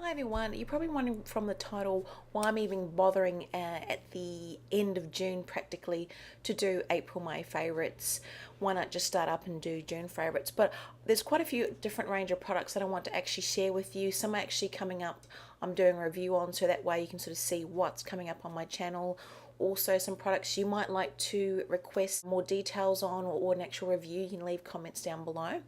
Hi everyone, you're probably wondering from the title why I'm even bothering at the end of June practically to do April my favourites. Why not just start up and do June favourites? But there's quite a few different range of products that I want to actually share with you. Some are actually coming up I'm doing a review on, so that way you can sort of see what's coming up on my channel. Also some products you might like to request more details on or an actual review, you can leave comments down below.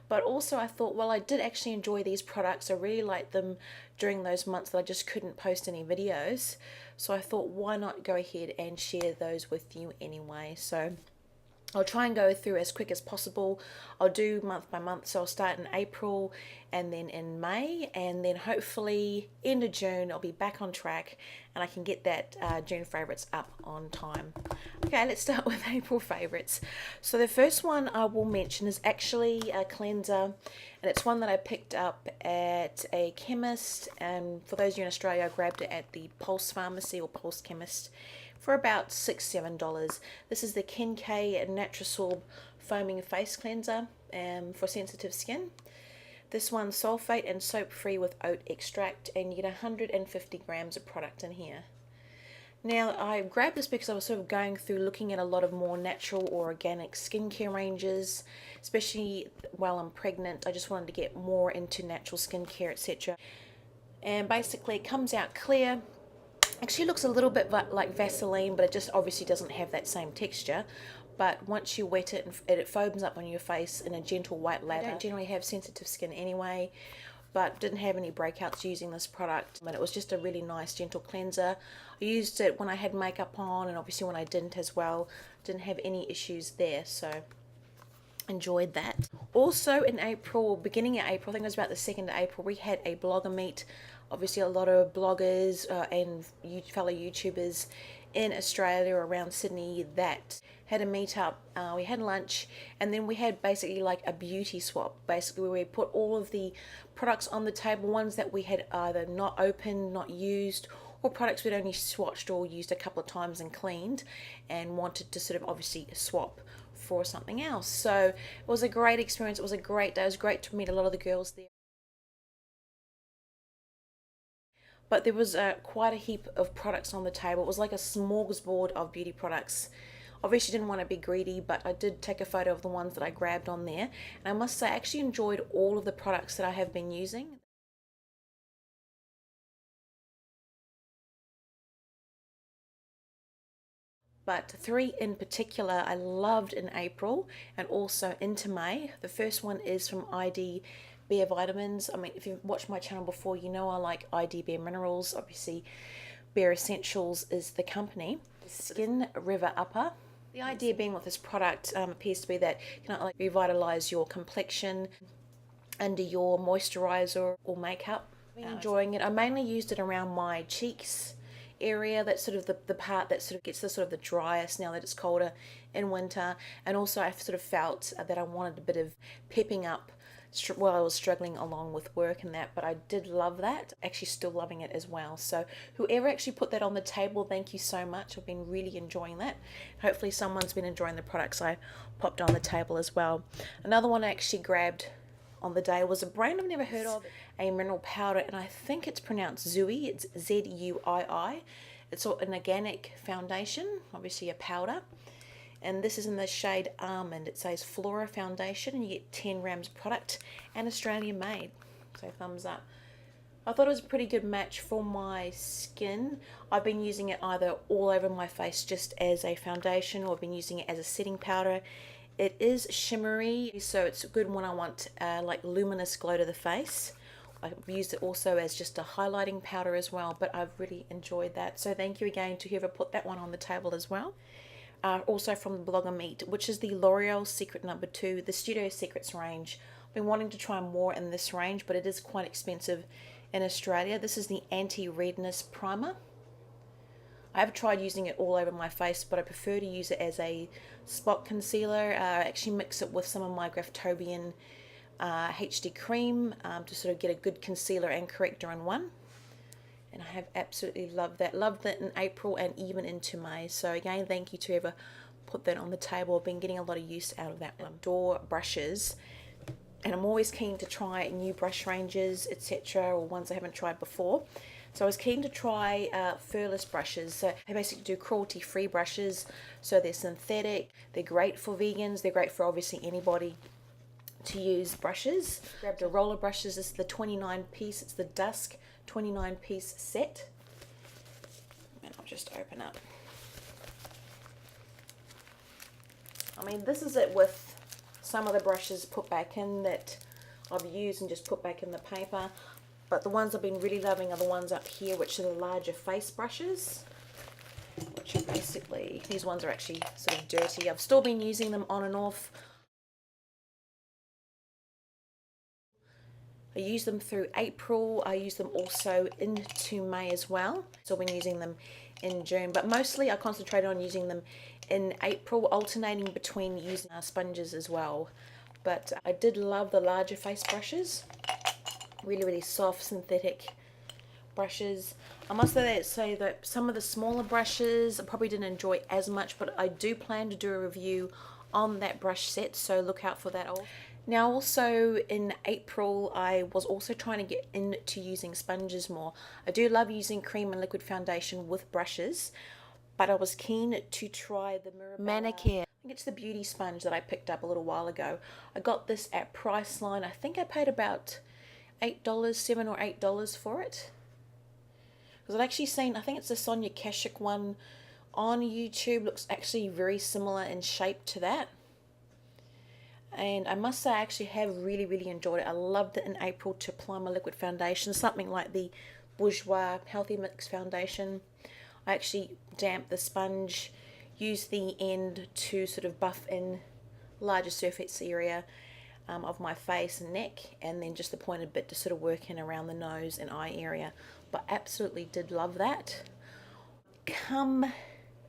But also I thought, well, I did actually enjoy these products. I really liked them during those months that I just couldn't post any videos. So I thought, why not go ahead and share those with you anyway. So I'll try and go through as quick as possible. I'll do month by month, so I'll start in April and then in May, and then hopefully end of June I'll be back on track and I can get that June favourites up on time. Okay, let's start with April favourites. So the first one I will mention is actually a cleanser, and it's one that I picked up at a chemist, and for those of you in Australia, I grabbed it at the Pulse Pharmacy or Pulse Chemist for about $6-7. This is the Kenkay Natrasorb Foaming Face Cleanser for sensitive skin. This one's sulfate and soap free with oat extract, and you get 150 grams of product in here. Now I grabbed this because I was sort of going through looking at a lot of more natural or organic skincare ranges, especially while I'm pregnant. I just wanted to get more into natural skincare, etc. And basically it comes out clear. Actually looks a little bit like Vaseline, but it just obviously doesn't have that same texture. But once you wet it, it foams up on your face in a gentle white lather. I don't generally have sensitive skin anyway, but didn't have any breakouts using this product. And it was just a really nice gentle cleanser. I used it when I had makeup on, and obviously when I didn't as well. Didn't have any issues there, so enjoyed that. Also in April, beginning of April, I think it was about the 2nd of April, we had a blogger meet. Obviously a lot of bloggers and fellow YouTubers in Australia around Sydney that had a meet up. We had lunch, and then we had basically like a beauty swap, basically where we put all of the products on the table, ones that we had either not opened, not used, or products we'd only swatched or used a couple of times and cleaned and wanted to sort of obviously swap for something else. So it was a great experience. It was a great day. It was great to meet a lot of the girls there. But there was quite a heap of products on the table. It was like a smorgasbord of beauty products. Obviously didn't want to be greedy, but I did take a photo of the ones that I grabbed on there. And I must say I actually enjoyed all of the products that I have been using. But 3 in particular I loved in April and also into May. The first one is from ID Bare Vitamins. I mean, if you've watched my channel before, you know I like ID Bare Minerals. Obviously, Bare Essentials is the company. Skin Rev-er Upper. The idea being with this product appears to be that you can like revitalize your complexion under your moisturizer or makeup. I'm enjoying it. I mainly used it around my cheeks area. That's sort of the part that sort of gets the sort of the driest now that it's colder in winter. And also I've sort of felt that I wanted a bit of pepping up while I was struggling along with work and that, but I did love that. Actually still loving it as well. So whoever actually put that on the table, thank you so much. I've been really enjoying that. Hopefully someone's been enjoying the products I popped on the table as well. Another one I actually grabbed on the day was a brand I've never heard of, a mineral powder, and I think it's pronounced Zuii. It's Zuii. It's an organic foundation, obviously a powder. And this is in the shade Almond. It says Flora Foundation, and you get 10 grams of product and Australian made. So thumbs up. I thought it was a pretty good match for my skin. I've been using it either all over my face just as a foundation, or I've been using it as a setting powder. It is shimmery, so it's good when I want like luminous glow to the face. I've used it also as just a highlighting powder as well, but I've really enjoyed that. So thank you again to whoever put that one on the table as well. Also from the Blogger Meet, which is the L'Oreal Secret No. 2, the Studio Secrets range. I've been wanting to try more in this range, but it is quite expensive in Australia. This is the Anti-Redness Primer. I have tried using it all over my face, but I prefer to use it as a spot concealer. I actually mix it with some of my Graftobian HD cream to sort of get a good concealer and corrector in one. And I have absolutely loved that. Loved that in April and even into May. So again, thank you to whoever put that on the table. I've been getting a lot of use out of that one. Door brushes. and I'm always keen to try new brush ranges, etc., or ones I haven't tried before. So I was keen to try furless brushes. So I basically do cruelty-free brushes. So they're synthetic, they're great for vegans, they're great for obviously anybody to use brushes. Grabbed a roller brushes. This is the 29 piece, it's the Dusk 29 piece set. And I'll just open up. I mean, this is it with some of the brushes put back in that I've used and just put back in the paper. But the ones I've been really loving are the ones up here, which are the larger face brushes. Which are basically, these ones are actually sort of dirty. I've still been using them on and off. I use them through April. I use them also into May as well. So I've been using them in June, but mostly I concentrated on using them in April, alternating between using sponges as well. But I did love the larger face brushes. Really, really soft synthetic brushes. I must say that some of the smaller brushes I probably didn't enjoy as much, but I do plan to do a review on that brush set, so look out for that. Now also in April, I was also trying to get into using sponges more. I do love using cream and liquid foundation with brushes, but I was keen to try the Manicare. I think it's the beauty sponge that I picked up a little while ago. I got this at Priceline. I think I paid about $8, $7 or $8 for it. Because I'd actually seen, I think it's the Sonia Kashuk one on YouTube. Looks actually very similar in shape to that. And I must say I actually have really, really enjoyed it. I loved it in April to apply my liquid foundation, something like the Bourjois Healthy Mix Foundation. I actually damped the sponge, used the end to sort of buff in larger surface area of my face and neck, and then just the pointed bit to sort of work in around the nose and eye area. But absolutely did love that. Come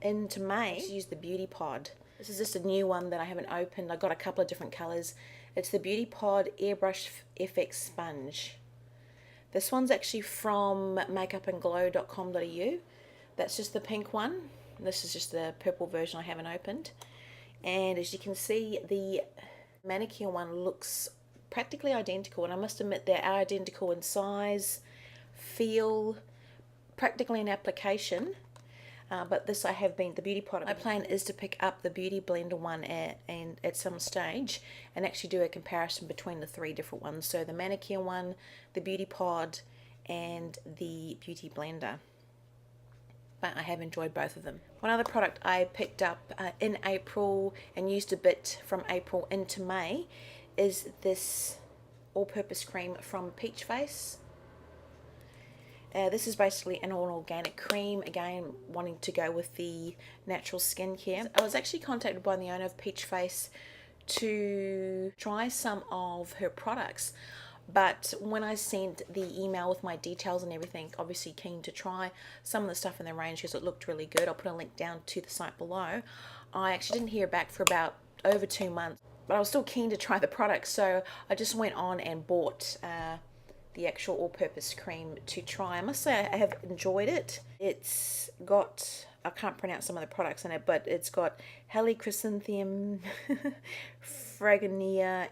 into May, use the Beauty Pod. This is just a new one that I haven't opened. I got a couple of different colours. It's the Beauty Pod Airbrush FX Sponge. This one's actually from makeupandglow.com.au. That's just the pink one. This is just the purple version I haven't opened. And as you can see, the Manicare one looks practically identical. And I must admit they are identical in size, feel, practically in application. But this I have been, the Beauty Pod. My plan is to pick up the Beauty Blender one at some stage and actually do a comparison between the three different ones. So the Manicare one, the Beauty Pod, and the Beauty Blender. But I have enjoyed both of them. One other product I picked up in April and used a bit from April into May is this all-purpose cream from Peach Face. This is basically an all-organic cream, again wanting to go with the natural skincare. I was actually contacted by the owner of Peach Face to try some of her products, but when I sent the email with my details and everything, obviously keen to try some of the stuff in the range because it looked really good. I'll put a link down to the site below. I actually didn't hear back for about over 2 months, but I was still keen to try the products, so I just went on and bought the actual all-purpose cream to try. I must say I have enjoyed it. It's got, I can't pronounce some of the products in it, but it's got Helichrysanthium, Fragonia,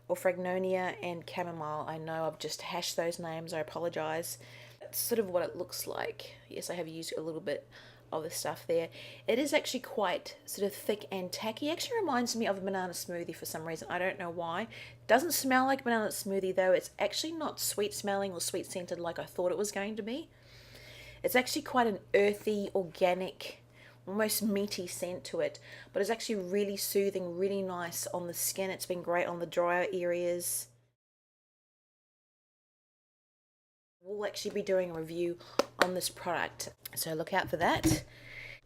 or Fragnonia, and Chamomile. I know I've just hashed those names, I apologise. That's sort of what it looks like. Yes, I have used a little bit of the stuff there. It is actually quite sort of thick and tacky. It actually reminds me of a banana smoothie for some reason. I don't know why. Doesn't smell like banana smoothie though. It's actually not sweet smelling or sweet scented like I thought it was going to be. It's actually quite an earthy, organic, almost meaty scent to it, but it's actually really soothing, really nice on the skin. It's been great on the drier areas. We'll actually be doing a review on this product, so look out for that.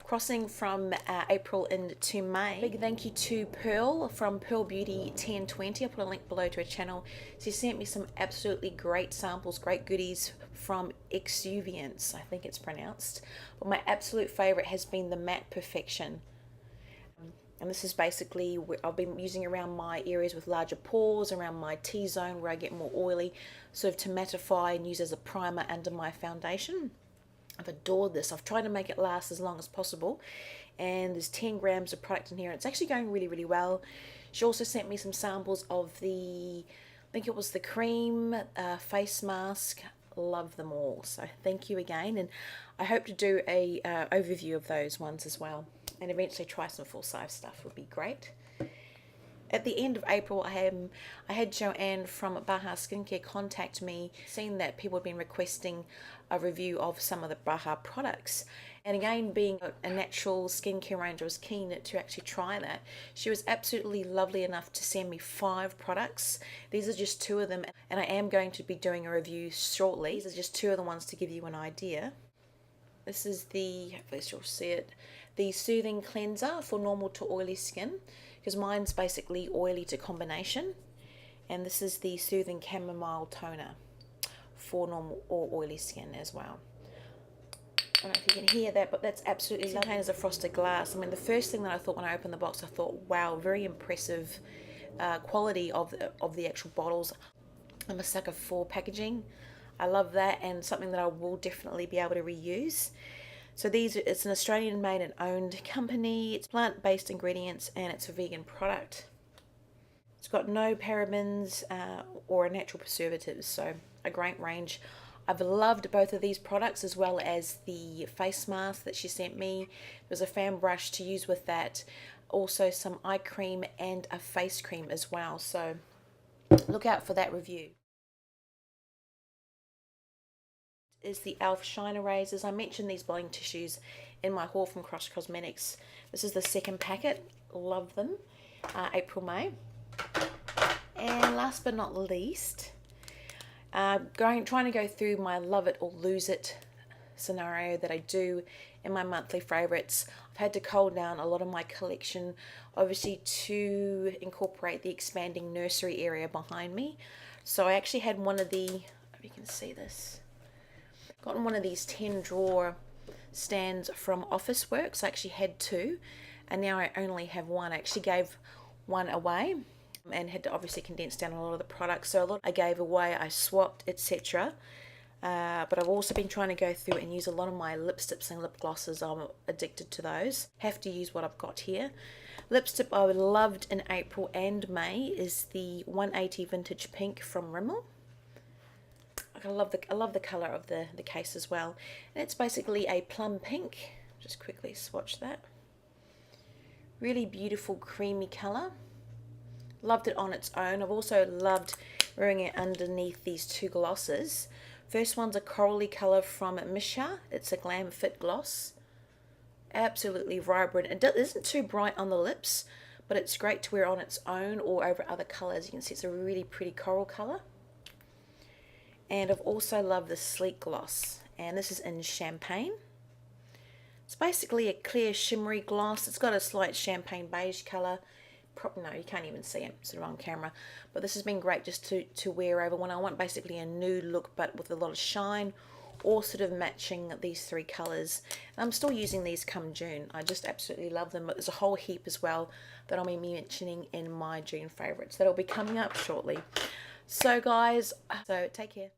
Crossing from April into May, big thank you to Pearl from Pearl Beauty 1020. I'll put a link below to her channel. She sent me some absolutely great samples, great goodies from Exuviance, I think it's pronounced. But my absolute favourite has been the Matte Perfection. And this is basically what I've been using around my areas with larger pores, around my T-zone where I get more oily, sort of to mattify and use as a primer under my foundation. I've adored this. I've tried to make it last as long as possible. And there's 10 grams of product in here. It's actually going really, really well. She also sent me some samples of the, I think it was the cream face mask. Love them all, so thank you again, and I hope to do a overview of those ones as well, and eventually try some full size stuff would be great. At the end of April, I had Joanne from Bahar Skincare contact me, seeing that people had been requesting a review of some of the Bahar products. And again, being a natural skincare range, I was keen to actually try that. She was absolutely lovely enough to send me 5 products. These are just 2 of them, and I am going to be doing a review shortly. These are just 2 of the ones to give you an idea. This is the, hopefully you'll see it, the Soothing Cleanser for normal to oily skin, because mine's basically oily to combination. And this is the Soothing Chamomile Toner for normal or oily skin as well. I don't know if you can hear that, but that's absolutely lovely. As a frosted glass. I mean, the first thing that I thought when I opened the box, I thought, wow, very impressive quality of the actual bottles. I'm a sucker for packaging. I love that, and something that I will definitely be able to reuse. So it's an Australian made and owned company. It's plant-based ingredients, and it's a vegan product. It's got no parabens or natural preservatives, so a great range. I've loved both of these products, as well as the face mask that she sent me. There's a fan brush to use with that. Also some eye cream and a face cream as well. So look out for that review. Is the e.l.f. Shine Erasers. I mentioned these blotting tissues in my haul from Cross Cosmetics. This is the second packet. Love them. April, May. And last but not least, trying to go through my love it or lose it scenario that I do in my monthly favorites. I've had to cull down a lot of my collection, obviously, to incorporate the expanding nursery area behind me. So I actually had one of the, if you can see this, gotten one of these 10 drawer stands from Officeworks. I actually had 2, and now I only have 1. I actually gave one away and had to obviously condense down a lot of the products. So a lot I gave away, I swapped, etc. But I've also been trying to go through and use a lot of my lipsticks and lip glosses. I'm addicted to those. Have to use what I've got here. Lipstick I loved in April and May is the 180 Vintage Pink from Rimmel. I love the colour of the case as well. And it's basically a plum pink. Just quickly swatch that. Really beautiful creamy colour. Loved it on its own. I've also loved wearing it underneath these 2 glosses. First one's a corally colour from Misha. It's a Glam Fit gloss. Absolutely vibrant. It isn't too bright on the lips, but it's great to wear on its own or over other colours. You can see it's a really pretty coral colour. And I've also loved the Sleek gloss, and this is in Champagne. It's basically a clear shimmery gloss. It's got a slight champagne beige colour. No, you can't even see it sort of on camera, but this has been great just to wear over when I want basically a nude look but with a lot of shine, or sort of matching these 3 colours. And I'm still using these come June. I just absolutely love them, but there's a whole heap as well that I'll be mentioning in my June favourites that'll be coming up shortly. So guys, take care.